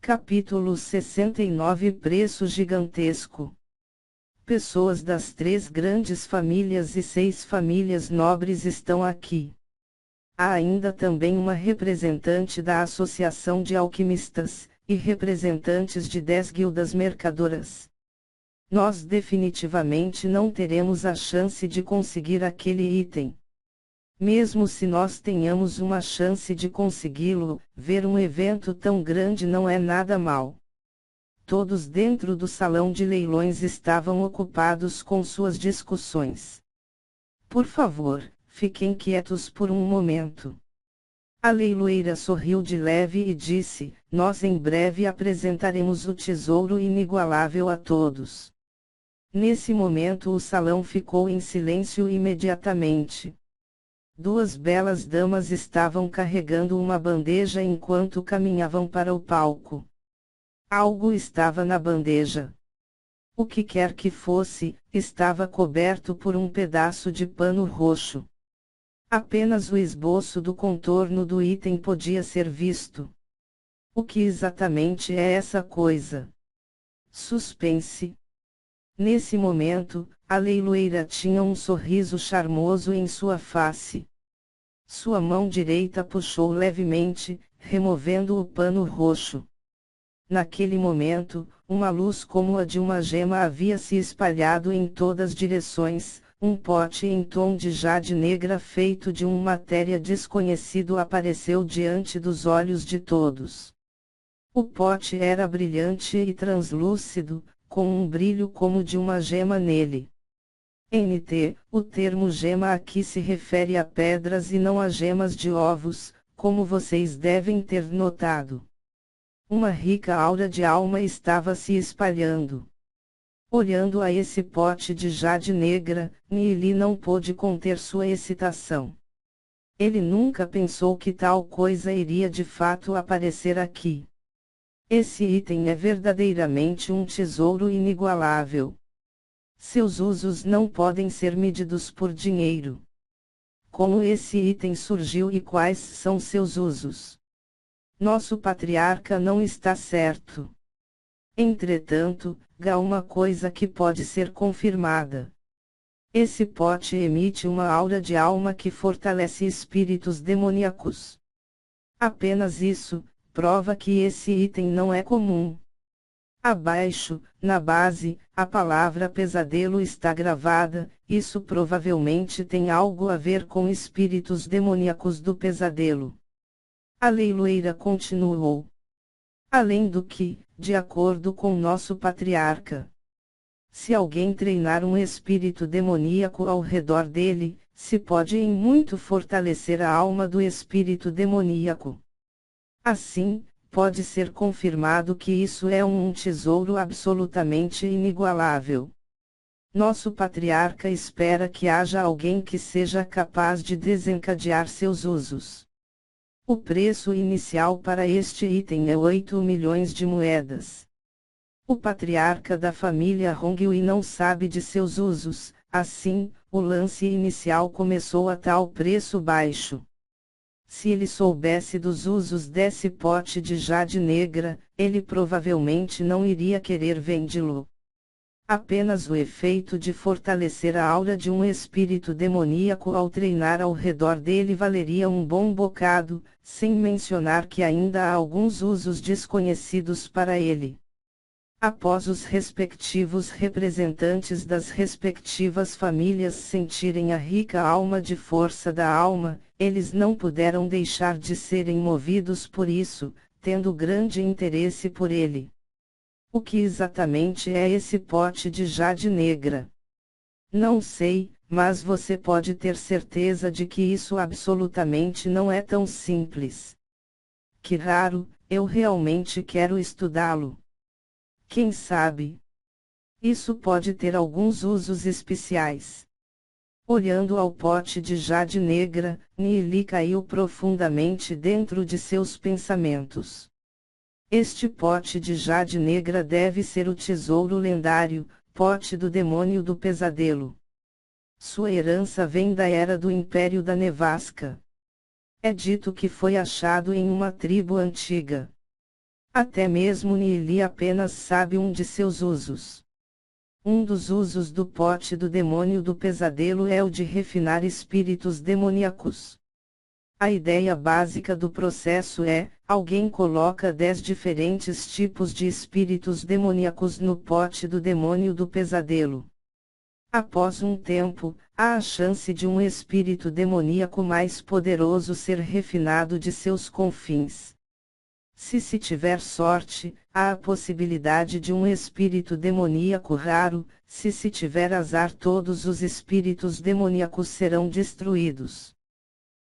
Capítulo 69 Preço gigantesco. Pessoas das 3 grandes famílias e 6 famílias nobres estão aqui. Há ainda também uma representante da Associação de Alquimistas, e representantes de 10 guildas mercadoras. Nós definitivamente não teremos a chance de conseguir aquele item. Mesmo se nós tenhamos uma chance de consegui-lo, ver um evento tão grande não é nada mal. Todos dentro do salão de leilões estavam ocupados com suas discussões. Por favor, fiquem quietos por um momento. A leiloeira sorriu de leve e disse: nós em breve apresentaremos o tesouro inigualável a todos. Nesse momento o salão ficou em silêncio imediatamente. 2 belas damas estavam carregando uma bandeja enquanto caminhavam para o palco. Algo estava na bandeja. O que quer que fosse, estava coberto por um pedaço de pano roxo. Apenas o esboço do contorno do item podia ser visto. O que exatamente é essa coisa? Suspense. Nesse momento, a leiloeira tinha um sorriso charmoso em sua face. Sua mão direita puxou levemente, removendo o pano roxo. Naquele momento, uma luz como a de uma gema havia se espalhado em todas direções, um pote em tom de jade negra feito de uma matéria desconhecido apareceu diante dos olhos de todos. O pote era brilhante e translúcido, com um brilho como de uma gema nele. O termo gema aqui se refere a pedras e não a gemas de ovos, como vocês devem ter notado. Uma rica aura de alma estava se espalhando. Olhando a esse pote de jade negra, Nili não pôde conter sua excitação. Ele nunca pensou que tal coisa iria de fato aparecer aqui. Esse item é verdadeiramente um tesouro inigualável. Seus usos não podem ser medidos por dinheiro. Como esse item surgiu e quais são seus usos? Nosso patriarca não está certo. Entretanto, há uma coisa que pode ser confirmada. Esse pote emite uma aura de alma que fortalece espíritos demoníacos. Apenas isso prova que esse item não é comum. Abaixo, na base, a palavra pesadelo está gravada, isso provavelmente tem algo a ver com espíritos demoníacos do pesadelo. A leiloeira continuou. Além do que, de acordo com nosso patriarca, se alguém treinar um espírito demoníaco ao redor dele, se pode em muito fortalecer a alma do espírito demoníaco. Assim, pode ser confirmado que isso é um tesouro absolutamente inigualável. Nosso patriarca espera que haja alguém que seja capaz de desencadear seus usos. O preço inicial para este item é 8 milhões de moedas. O patriarca da família Hongui não sabe de seus usos, assim, o lance inicial começou a tal preço baixo. Se ele soubesse dos usos desse pote de jade negra, ele provavelmente não iria querer vendê-lo. Apenas o efeito de fortalecer a aura de um espírito demoníaco ao treinar ao redor dele valeria um bom bocado, sem mencionar que ainda há alguns usos desconhecidos para ele. Após os respectivos representantes das respectivas famílias sentirem a rica alma de força da alma, eles não puderam deixar de serem movidos por isso, tendo grande interesse por ele. O que exatamente é esse pote de jade negra? Não sei, mas você pode ter certeza de que isso absolutamente não é tão simples. Que raro, eu realmente quero estudá-lo. Quem sabe? Isso pode ter alguns usos especiais. Olhando ao pote de jade negra, Nili caiu profundamente dentro de seus pensamentos. Este pote de jade negra deve ser o tesouro lendário, pote do demônio do pesadelo. Sua herança vem da era do Império da Nevasca. É dito que foi achado em uma tribo antiga. Até mesmo Nili apenas sabe um de seus usos. Um dos usos do pote do demônio do pesadelo é o de refinar espíritos demoníacos. A ideia básica do processo é: alguém coloca 10 diferentes tipos de espíritos demoníacos no pote do demônio do pesadelo. Após um tempo, há a chance de um espírito demoníaco mais poderoso ser refinado de seus confins. Se tiver sorte, há a possibilidade de um espírito demoníaco raro; se tiver azar, todos os espíritos demoníacos serão destruídos.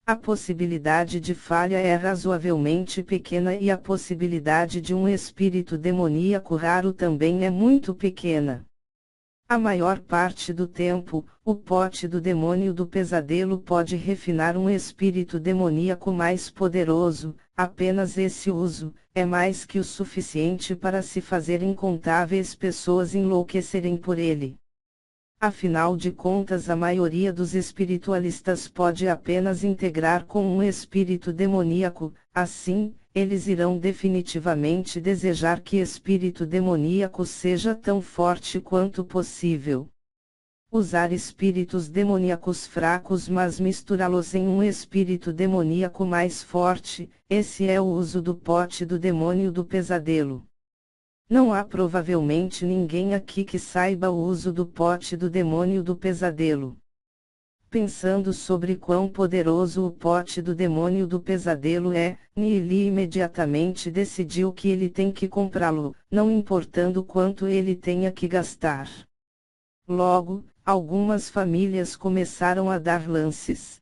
A possibilidade de falha é razoavelmente pequena e a possibilidade de um espírito demoníaco raro também é muito pequena. A maior parte do tempo, o pote do demônio do pesadelo pode refinar um espírito demoníaco mais poderoso; apenas esse uso é mais que o suficiente para se fazer incontáveis pessoas enlouquecerem por ele. Afinal de contas, a maioria dos espiritualistas pode apenas integrar com um espírito demoníaco; assim, eles irão definitivamente desejar que espírito demoníaco seja tão forte quanto possível. Usar espíritos demoníacos fracos mas misturá-los em um espírito demoníaco mais forte, esse é o uso do pote do demônio do pesadelo. Não há provavelmente ninguém aqui que saiba o uso do pote do demônio do pesadelo. Pensando sobre quão poderoso o pote do demônio do pesadelo é, Nili imediatamente decidiu que ele tem que comprá-lo, não importando quanto ele tenha que gastar. Logo, algumas famílias começaram a dar lances.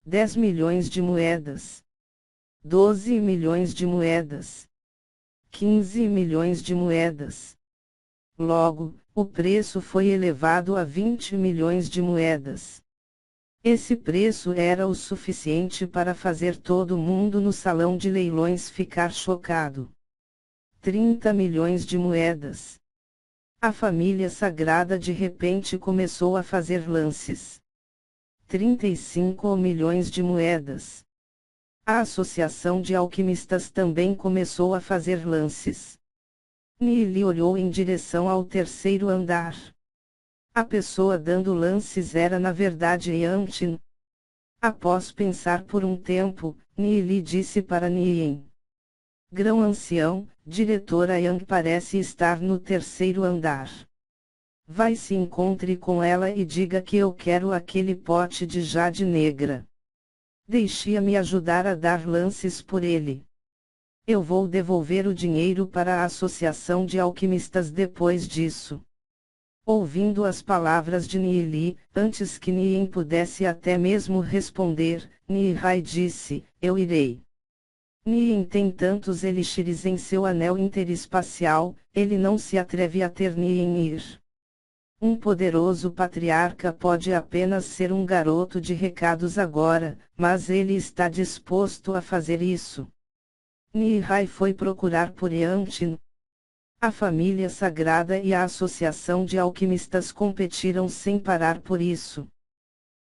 10 milhões de moedas. 12 milhões de moedas. 15 milhões de moedas. Logo, o preço foi elevado a 20 milhões de moedas. Esse preço era o suficiente para fazer todo mundo no salão de leilões ficar chocado. 30 milhões de moedas. A família sagrada de repente começou a fazer lances. 35 milhões de moedas. A associação de alquimistas também começou a fazer lances. Nili olhou em direção ao terceiro andar. A pessoa dando lances era na verdade Yanchin. Após pensar por um tempo, Nili disse para Nien: Grão-ancião, diretora Yang parece estar no terceiro andar. Vai se encontre com ela e diga que eu quero aquele pote de jade negra. Deixe-me ajudar a dar lances por ele. Eu vou devolver o dinheiro para a associação de alquimistas depois disso. Ouvindo as palavras de Nili, antes que Nien pudesse até mesmo responder, Nihai disse: Eu irei. Nien tem tantos elixires em seu anel interespacial, ele não se atreve a ter Nien ir. Um poderoso patriarca pode apenas ser um garoto de recados agora, mas ele está disposto a fazer isso. Nihai foi procurar por Yanchin. A família sagrada e a associação de alquimistas competiram sem parar por isso.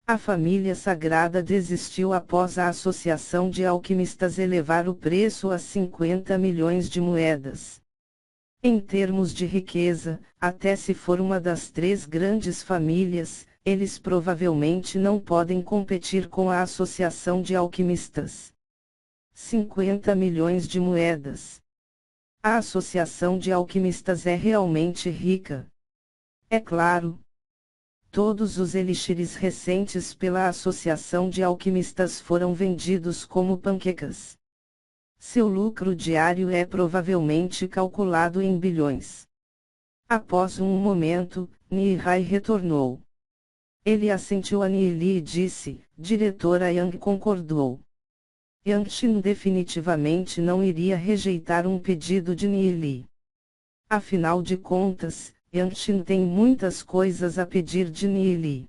A família sagrada desistiu após a associação de alquimistas elevar o preço a 50 milhões de moedas. Em termos de riqueza, até se for uma das três grandes famílias, eles provavelmente não podem competir com a associação de alquimistas. 50 milhões de moedas. A associação de alquimistas é realmente rica. É claro. Todos os elixires recentes pela associação de alquimistas foram vendidos como panquecas. Seu lucro diário é provavelmente calculado em bilhões. Após um momento, Nihai retornou. Ele assentiu a Nili e disse: Diretora Yang concordou. Yanchin definitivamente não iria rejeitar um pedido de Nili. Afinal de contas, Yanchin tem muitas coisas a pedir de Nili.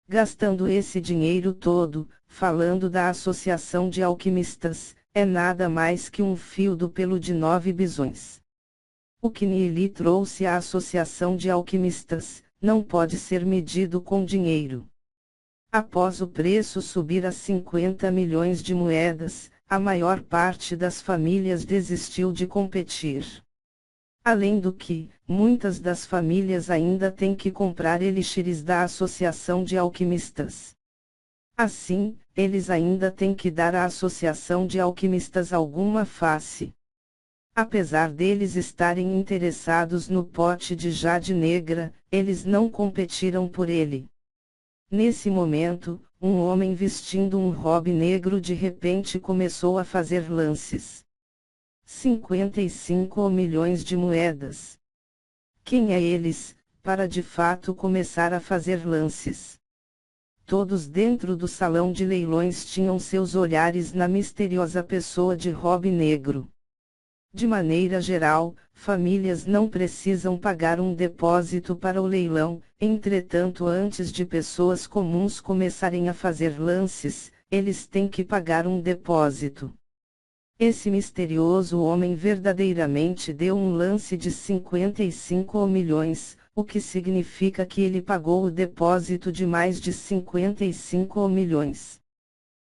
Gastando esse dinheiro todo, falando da associação de alquimistas, é nada mais que um fio do pelo de 9 bisões. O que Nili trouxe à associação de alquimistas, não pode ser medido com dinheiro. Após o preço subir a 50 milhões de moedas, a maior parte das famílias desistiu de competir. Além do que, muitas das famílias ainda têm que comprar elixires da Associação de Alquimistas. Assim, eles ainda têm que dar à Associação de Alquimistas alguma face. Apesar deles estarem interessados no pote de jade negra, eles não competiram por ele. Nesse momento, um homem vestindo um robe negro de repente começou a fazer lances. 55 milhões de moedas. Quem é eles, para de fato começar a fazer lances? Todos dentro do salão de leilões tinham seus olhares na misteriosa pessoa de robe negro. De maneira geral, famílias não precisam pagar um depósito para o leilão, entretanto, antes de pessoas comuns começarem a fazer lances, eles têm que pagar um depósito. Esse misterioso homem verdadeiramente deu um lance de 55 milhões, o que significa que ele pagou o depósito de mais de 55 milhões.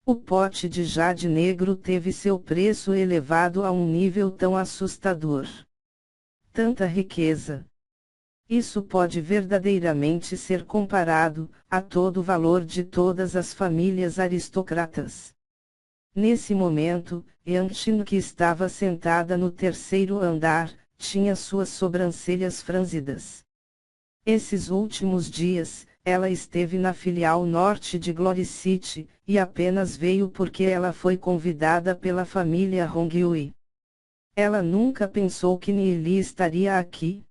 O pote de jade negro teve seu preço elevado a um nível tão assustador. Tanta riqueza. Isso pode verdadeiramente ser comparado a todo o valor de todas as famílias aristocratas. Nesse momento, Yanchin, que estava sentada no terceiro andar, tinha suas sobrancelhas franzidas. Esses últimos dias, ela esteve na filial norte de Glory City, e apenas veio porque ela foi convidada pela família Hongyui. Ela nunca pensou que Nili estaria aqui.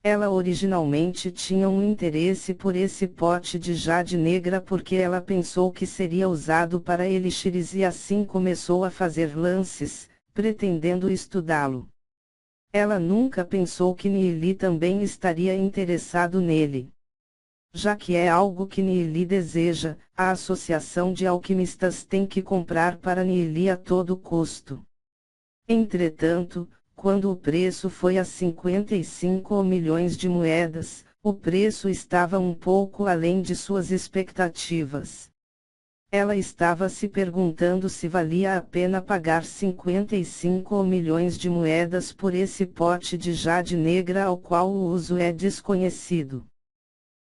Ela originalmente tinha um interesse por esse pote de jade negra porque ela pensou que seria usado para elixires e assim começou a fazer lances, pretendendo estudá-lo. Ela nunca pensou que Nili também estaria interessado nele. Já que é algo que Nili deseja, a Associação de Alquimistas tem que comprar para Nili a todo custo. Entretanto, quando o preço foi a 55 milhões de moedas, o preço estava um pouco além de suas expectativas. Ela estava se perguntando se valia a pena pagar 55 milhões de moedas por esse pote de jade negra ao qual o uso é desconhecido.